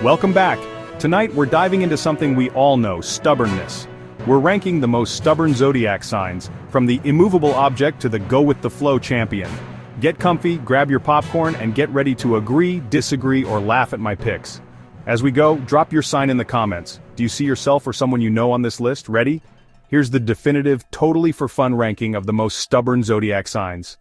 Welcome back. Tonight we're diving into something we all know, stubbornness. We're ranking the most stubborn zodiac signs, from the immovable object to the go-with-the-flow champion. Get comfy, grab your popcorn, and get ready to agree, disagree, or laugh at my picks. As we go, drop your sign in the comments. Do you see yourself or someone you know on this list? Ready? Here's the definitive, totally for fun ranking of the most stubborn zodiac signs.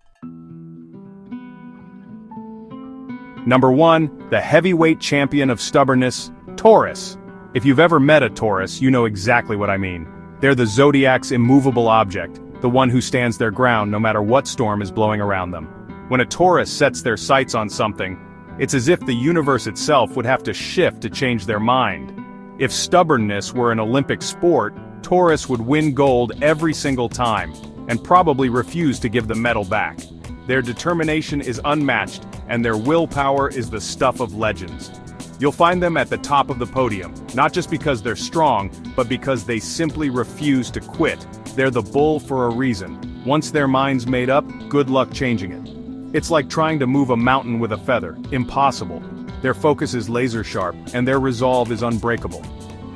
Number 1, the heavyweight champion of stubbornness, Taurus. If you've ever met a Taurus, you know exactly what I mean. They're the zodiac's immovable object, the one who stands their ground no matter what storm is blowing around them. When a Taurus sets their sights on something, it's as if the universe itself would have to shift to change their mind. If stubbornness were an Olympic sport, Taurus would win gold every single time, and probably refuse to give the medal back. Their determination is unmatched, and their willpower is the stuff of legends. You'll find them at the top of the podium, not just because they're strong, but because they simply refuse to quit. They're the bull for a reason. Once their mind's made up, good luck changing it. It's like trying to move a mountain with a feather. Impossible. Their focus is laser sharp, and their resolve is unbreakable.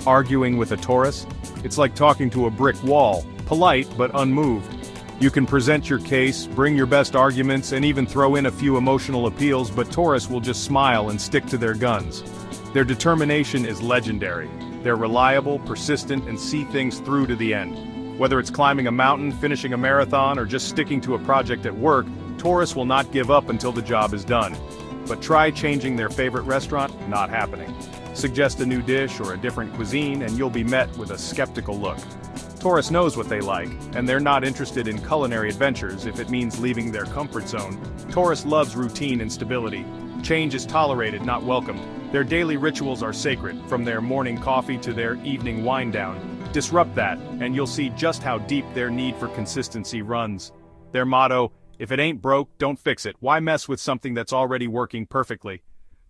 Arguing with a Taurus? It's like talking to a brick wall, polite but unmoved. You can present your case, bring your best arguments, and even throw in a few emotional appeals, but Taurus will just smile and stick to their guns. Their determination is legendary. They're reliable, persistent, and see things through to the end. Whether it's climbing a mountain, finishing a marathon, or just sticking to a project at work, Taurus will not give up until the job is done. But try changing their favorite restaurant, not happening. Suggest a new dish or a different cuisine, and you'll be met with a skeptical look. Taurus knows what they like, and they're not interested in culinary adventures if it means leaving their comfort zone. Taurus loves routine and stability. Change is tolerated, not welcomed. Their daily rituals are sacred, from their morning coffee to their evening wind down. Disrupt that, and you'll see just how deep their need for consistency runs. Their motto, if it ain't broke, don't fix it. Why mess with something that's already working perfectly?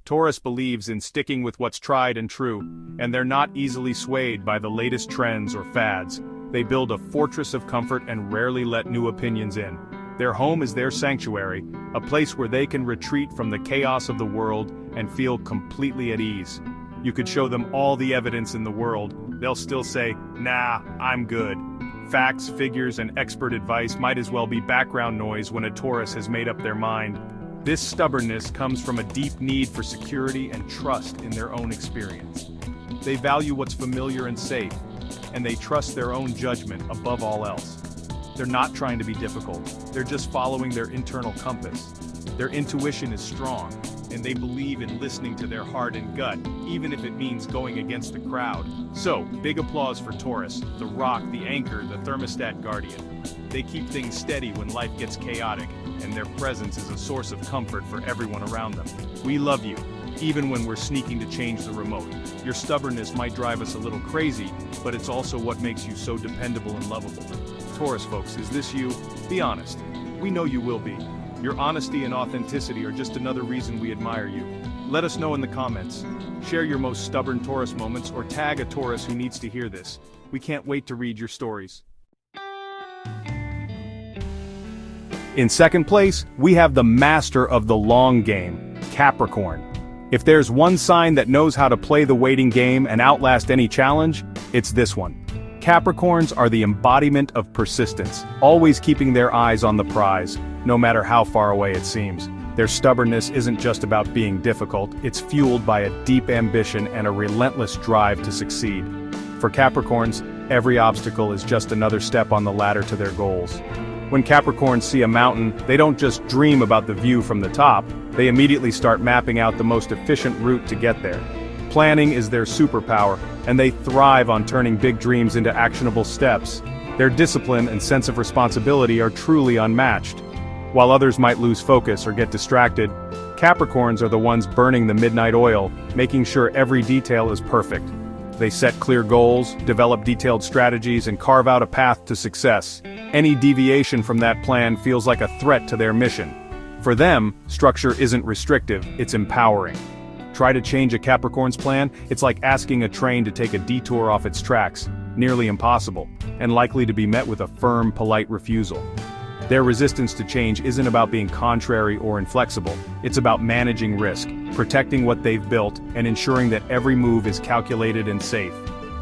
Taurus believes in sticking with what's tried and true, and they're not easily swayed by the latest trends or fads. They build a fortress of comfort and rarely let new opinions in. Their home is their sanctuary, a place where they can retreat from the chaos of the world and feel completely at ease. You could show them all the evidence in the world, they'll still say, "Nah, I'm good." Facts, figures, and expert advice might as well be background noise when a Taurus has made up their mind. This stubbornness comes from a deep need for security and trust in their own experience. They value what's familiar and safe, and they trust their own judgment above all else. They're not trying to be difficult, they're just following their internal compass. Their intuition is strong, and they believe in listening to their heart and gut, even if it means going against the crowd. So, big applause for Taurus, the rock, the anchor, the thermostat guardian. They keep things steady when life gets chaotic, and their presence is a source of comfort for everyone around them. We love you, even when we're sneaking to change the remote. Your stubbornness might drive us a little crazy, but it's also what makes you so dependable and lovable. Taurus folks, is this you? Be honest. We know you will be. Your honesty and authenticity are just another reason we admire you. Let us know in the comments. Share your most stubborn Taurus moments or tag a Taurus who needs to hear this. We can't wait to read your stories. In second place, we have the master of the long game, Capricorn. If there's one sign that knows how to play the waiting game and outlast any challenge, it's this one. Capricorns are the embodiment of persistence, always keeping their eyes on the prize, no matter how far away it seems. Their stubbornness isn't just about being difficult, it's fueled by a deep ambition and a relentless drive to succeed. For Capricorns, every obstacle is just another step on the ladder to their goals. When Capricorns see a mountain, they don't just dream about the view from the top, they immediately start mapping out the most efficient route to get there. Planning is their superpower, and they thrive on turning big dreams into actionable steps. Their discipline and sense of responsibility are truly unmatched. While others might lose focus or get distracted, Capricorns are the ones burning the midnight oil, making sure every detail is perfect. They set clear goals, develop detailed strategies, and carve out a path to success. Any deviation from that plan feels like a threat to their mission. For them, structure isn't restrictive, it's empowering. Try to change a Capricorn's plan, it's like asking a train to take a detour off its tracks, nearly impossible, and likely to be met with a firm, polite refusal. Their resistance to change isn't about being contrary or inflexible, it's about managing risk, protecting what they've built, and ensuring that every move is calculated and safe.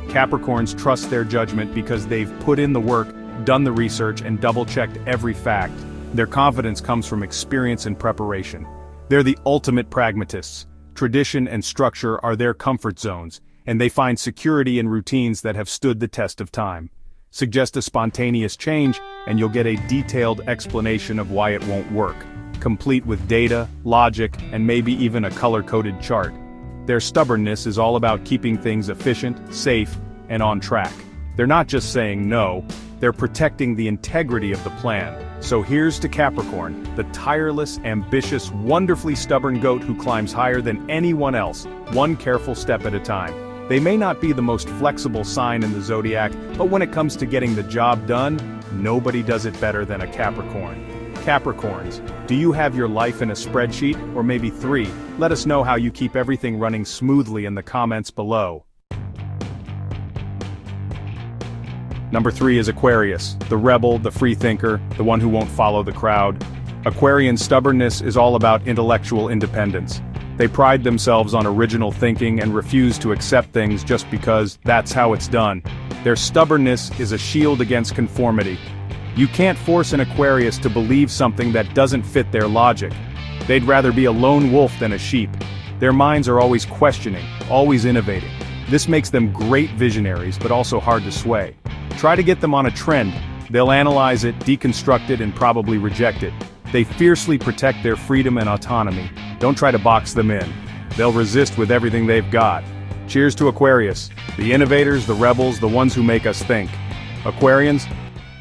Capricorns trust their judgment because they've put in the work, done the research, and double-checked every fact. Their confidence comes from experience and preparation. They're the ultimate pragmatists. Tradition and structure are their comfort zones, and they find security in routines that have stood the test of time. Suggest a spontaneous change, and you'll get a detailed explanation of why it won't work, complete with data, logic, and maybe even a color-coded chart. Their stubbornness is all about keeping things efficient, safe, and on track. They're not just saying no, they're protecting the integrity of the plan. So here's to Capricorn, the tireless, ambitious, wonderfully stubborn goat who climbs higher than anyone else, one careful step at a time. They may not be the most flexible sign in the zodiac, but when it comes to getting the job done, nobody does it better than a Capricorn. Capricorns, do you have your life in a spreadsheet, or maybe 3? Let us know how you keep everything running smoothly in the comments below. Number 3 is Aquarius, the rebel, the freethinker, the one who won't follow the crowd. Aquarian stubbornness is all about intellectual independence. They pride themselves on original thinking and refuse to accept things just because that's how it's done. Their stubbornness is a shield against conformity. You can't force an Aquarius to believe something that doesn't fit their logic. They'd rather be a lone wolf than a sheep. Their minds are always questioning, always innovating. This makes them great visionaries, but also hard to sway. Try to get them on a trend. They'll analyze it, deconstruct it, and probably reject it. They fiercely protect their freedom and autonomy. Don't try to box them in. They'll resist with everything they've got. Cheers to Aquarius, the innovators, the rebels, the ones who make us think. Aquarians,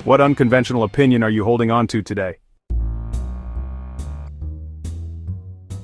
what unconventional opinion are you holding on to today?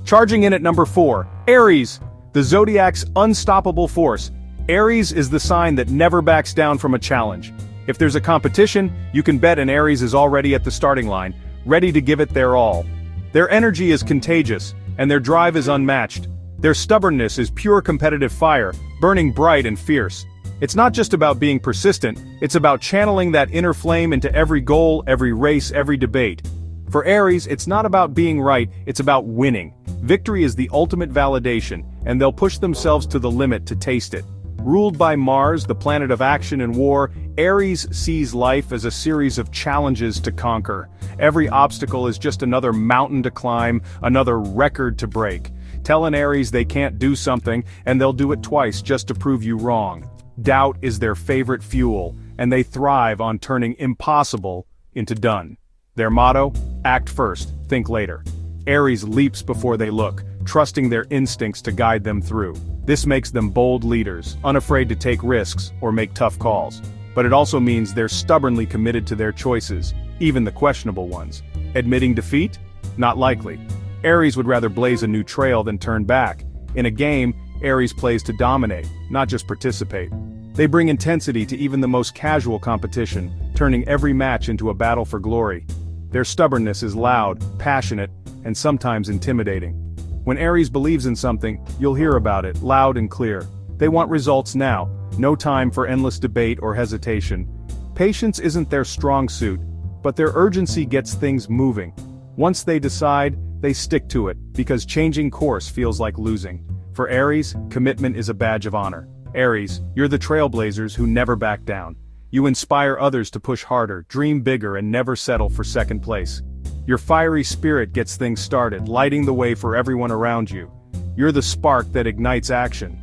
Charging in at number 4, Aries, the zodiac's unstoppable force. Aries is the sign that never backs down from a challenge. If there's a competition, you can bet an Aries is already at the starting line, ready to give it their all. Their energy is contagious, and their drive is unmatched. Their stubbornness is pure competitive fire, burning bright and fierce. It's not just about being persistent, it's about channeling that inner flame into every goal, every race, every debate. For Aries, it's not about being right, it's about winning. Victory is the ultimate validation, and they'll push themselves to the limit to taste it. Ruled by Mars, the planet of action and war, Aries sees life as a series of challenges to conquer. Every obstacle is just another mountain to climb, another record to break. Tell an Aries they can't do something, and they'll do it twice just to prove you wrong. Doubt is their favorite fuel, and they thrive on turning impossible into done. Their motto: act first, think later. Aries leaps before they look, trusting their instincts to guide them through. This makes them bold leaders, unafraid to take risks or make tough calls. But it also means they're stubbornly committed to their choices, even the questionable ones. Admitting defeat? Not likely. Aries would rather blaze a new trail than turn back. In a game, Aries plays to dominate, not just participate. They bring intensity to even the most casual competition, turning every match into a battle for glory. Their stubbornness is loud, passionate, and sometimes intimidating. When Aries believes in something, you'll hear about it, loud and clear. They want results now, no time for endless debate or hesitation. Patience isn't their strong suit, but their urgency gets things moving. Once they decide, they stick to it, because changing course feels like losing. For Aries, commitment is a badge of honor. Aries, you're the trailblazers who never back down. You inspire others to push harder, dream bigger, and never settle for second place. Your fiery spirit gets things started, lighting the way for everyone around you. You're the spark that ignites action.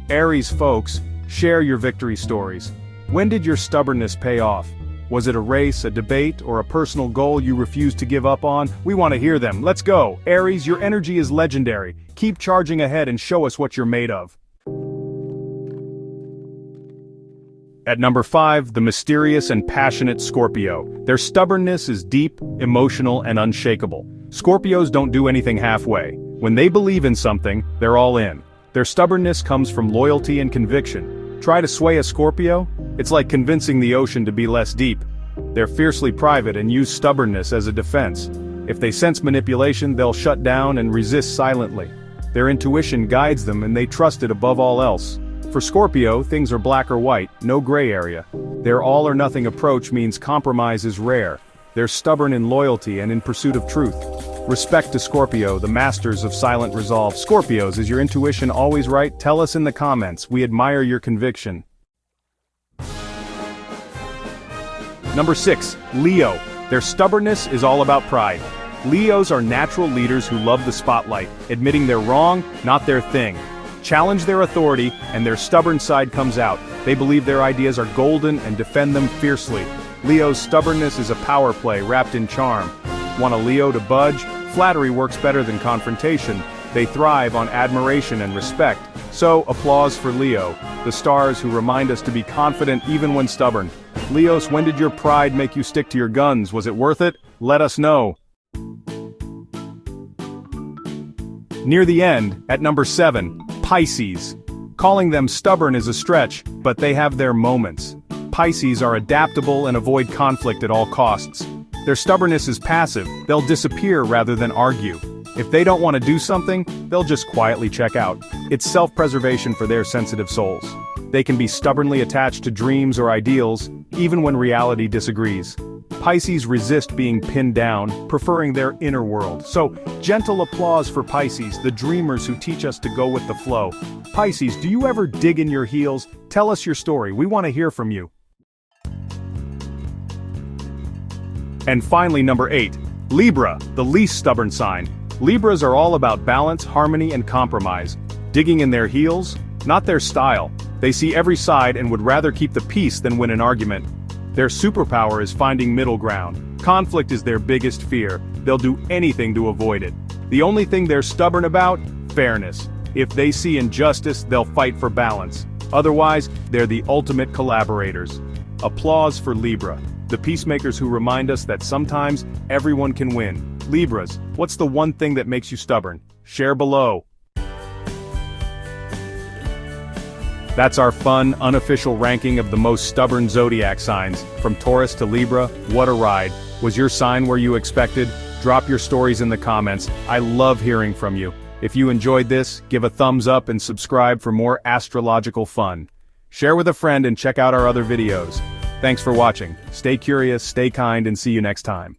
Aries folks, share your victory stories. When did your stubbornness pay off? Was it a race, a debate, or a personal goal you refused to give up on? We want to hear them. Let's go. Aries, your energy is legendary. Keep charging ahead and show us what you're made of. At number 5, the mysterious and passionate Scorpio. Their stubbornness is deep, emotional, and unshakable. Scorpios don't do anything halfway. When they believe in something, they're all in. Their stubbornness comes from loyalty and conviction. Try to sway a Scorpio? It's like convincing the ocean to be less deep. They're fiercely private and use stubbornness as a defense. If they sense manipulation, they'll shut down and resist silently. Their intuition guides them and they trust it above all else. For Scorpio, things are black or white, no gray area. Their all-or-nothing approach means compromise is rare. They're stubborn in loyalty and in pursuit of truth. Respect to Scorpio, the masters of silent resolve. Scorpios, is your intuition always right? Tell us in the comments. We admire your conviction. Number 6, Leo. Their stubbornness is all about pride. Leos are natural leaders who love the spotlight, admitting they're wrong, not their thing. Challenge their authority, and their stubborn side comes out. They believe their ideas are golden and defend them fiercely. Leo's stubbornness is a power play wrapped in charm. Want a Leo to budge? Flattery works better than confrontation. They thrive on admiration and respect. So, applause for Leo, the stars who remind us to be confident even when stubborn. Leos, when did your pride make you stick to your guns? Was it worth it? Let us know. Near the end, at number 7, Pisces. Calling them stubborn is a stretch, but they have their moments. Pisces are adaptable and avoid conflict at all costs. Their stubbornness is passive, they'll disappear rather than argue. If they don't want to do something, they'll just quietly check out. It's self-preservation for their sensitive souls. They can be stubbornly attached to dreams or ideals, even when reality disagrees. Pisces resist being pinned down, preferring their inner world. So, gentle applause for Pisces, the dreamers who teach us to go with the flow. Pisces, do you ever dig in your heels? Tell us your story, we want to hear from you. And finally, number 8, Libra, the least stubborn sign. Libras are all about balance, harmony, and compromise. Digging in their heels? Not their style. They see every side and would rather keep the peace than win an argument. Their superpower is finding middle ground. Conflict is their biggest fear. They'll do anything to avoid it. The only thing they're stubborn about? Fairness. If they see injustice, they'll fight for balance. Otherwise, they're the ultimate collaborators. Applause for Libra, the peacemakers who remind us that sometimes everyone can win. Libras, what's the one thing that makes you stubborn? Share below. That's our fun, unofficial ranking of the most stubborn zodiac signs. From Taurus to Libra, what a ride. Was your sign where you expected? Drop your stories in the comments. I love hearing from you. If you enjoyed this, give a thumbs up and subscribe for more astrological fun. Share with a friend and check out our other videos. Thanks for watching. Stay curious, stay kind, and see you next time.